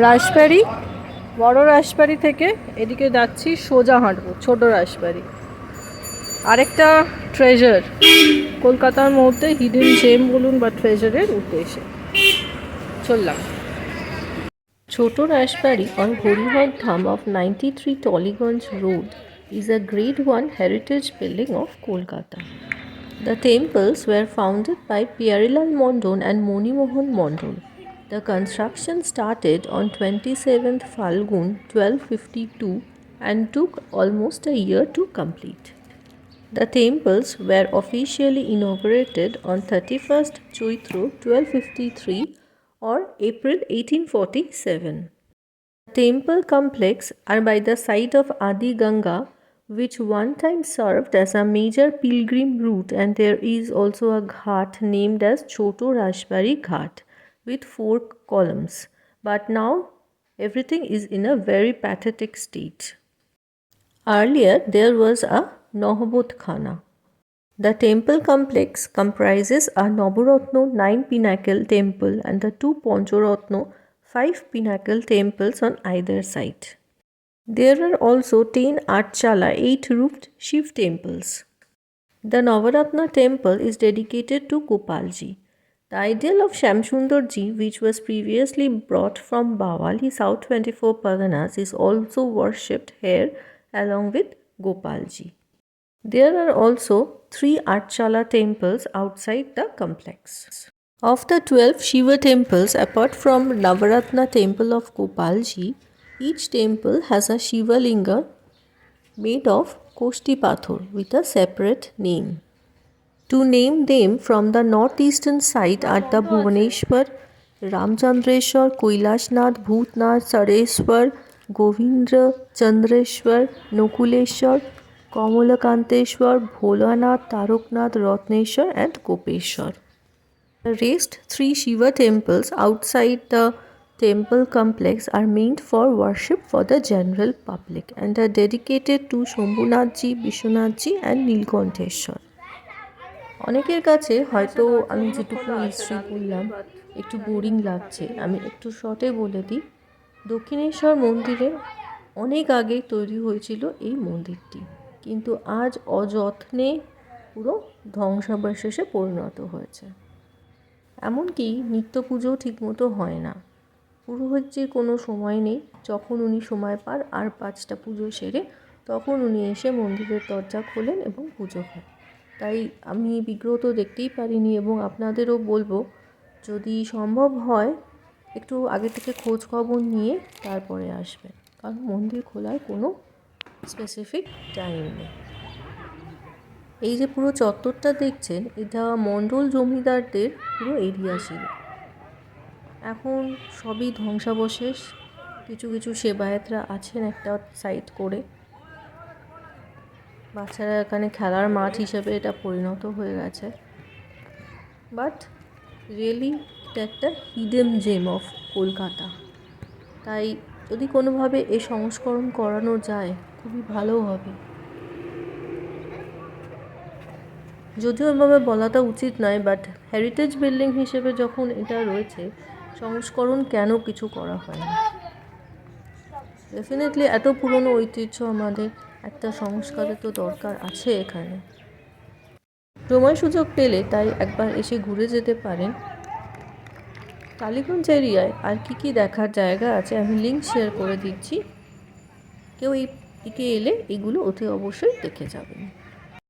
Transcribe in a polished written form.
রাজবাড়ি, বড় রাজবাড়ি থেকে এদিকে যাচ্ছি, সোজা হাঁটবো ছোট রাজবাড়ি। আরেকটা ট্রেজার, কলকাতার মধ্যে হিডেন জেম বলুন বা ট্রেজারের উদ্দেশ্যে চললাম। ছোট রাজবাড়ি on Horihar Dham of 93 Tollygunge Road is a Grade 1 heritage building of Kolkata. The temples were founded by Pierilal Mondon and Moni Mohan Mondon. The construction started on 27th Falgun 1252 and took almost a year to complete. The temples were officially inaugurated on 31st Chaitra 1253 or April 1847. The temple complex are by the side of Adi Ganga, which one time served as a major pilgrim route, and there is also a ghat named as Choto Rajbari Ghat with 4 columns. But now everything is in a very pathetic state. Earlier there was a নহbot Khana. The temple complex comprises a Navaratna 9 pinnacle temple and the 2 Pancharatna 5 pinnacle temples on either side. There are also 10 Archala 8 roofed Shiv temples. The Navaratna temple is dedicated to Gopalji. The idol of Shamsundarji, which was previously brought from Bawali, South 24 Parganas, is also worshipped here along with Gopalji. There are also 3 Archala temples outside the complex. Of the 12 Shiva temples, apart from Navaratna temple of Gopalji, each temple has a Shiva linga made of Koshti Pathor with a separate name. To name them from the northeastern side are the Bhuvaneshwar, Ramchandreshwar, Kailashnath, Bhutnath, Sareshwar, Govindra, Chandreshwar, Nokuleshwar, Kamalakanteshwar, Bholanath, Taraknath, Ratneshwar and Kopeshwar. The rest 3 Shiva temples outside the temple complex are meant for worship for the general public and are dedicated to Shambhunathji, Vishwanathji and Nilkanteshwar. অনেকের কাছে হয়তো আমি যেটুকু history বললাম একটু boring লাগছে, আমি একটু শর্টে বলে দিই। দক্ষিণেশ্বর মন্দিরে অনেক আগে তৈরি হয়েছিল এই মন্দিরটি, কিন্তু আজ অযত্নে পুরো ধ্বংসাবশেষে পরিণত হয়েছে। এমনকি নিত্য পুজোও ঠিকমতো হয় না, পুরোহিতজির কোনো সময় নেই। যখন উনি সময় পান আর 5টা পুজো সেরে তখন উনি এসে মন্দিরের দরজা খোলেন এবং পুজো হয়। তাই আমি বিগ্রহ তো দেখতেই পারিনি এবং আপনাদেরও বলবো যদি সম্ভব হয় একটু আগে থেকে খোঁজ খবর নিয়ে তারপরে আসবেন, কারণ মন্দির খোলার কোনো স্পেসিফিক টাইম নেই। এই যে পুরো চত্বরটা দেখছেন, এটা মণ্ডল জমিদারদের পুরো এরিয়া ছিল। এখন সবই ধ্বংসাবশেষ, কিছু কিছু সেবায়েতরা আছেন একটা সাইড করে। বাচ্চারা এখানে খেলার মাঠ হিসেবে এটা পরিণত হয়ে গেছে। বাট রিয়েলি এটা একটা হিডেন জেম অফ কলকাতা। তাই যদি কোনোভাবে এই সংস্করণ করানো যায় খুবই ভালো হবে। যদিও এভাবে বলাটা উচিত নয়, বাট হেরিটেজ বিল্ডিং হিসেবে যখন এটা রয়েছে, সংস্করণ কেন কিছু করা হয় না? ডেফিনেটলি এত পুরনো ঐতিহ্য আমাদের একটা সংস্কারের তো দরকার আছে এখানে। সময় সুযোগ পেলে তাই একবার এসে ঘুরে যেতে পারেন। টালিগঞ্জ এরিয়ায় আর কি দেখার জায়গা আছে আমি লিঙ্ক শেয়ার করে দিচ্ছি, কেউ এই দিকে এলে এগুলো অতি অবশ্যই দেখে যাবেন।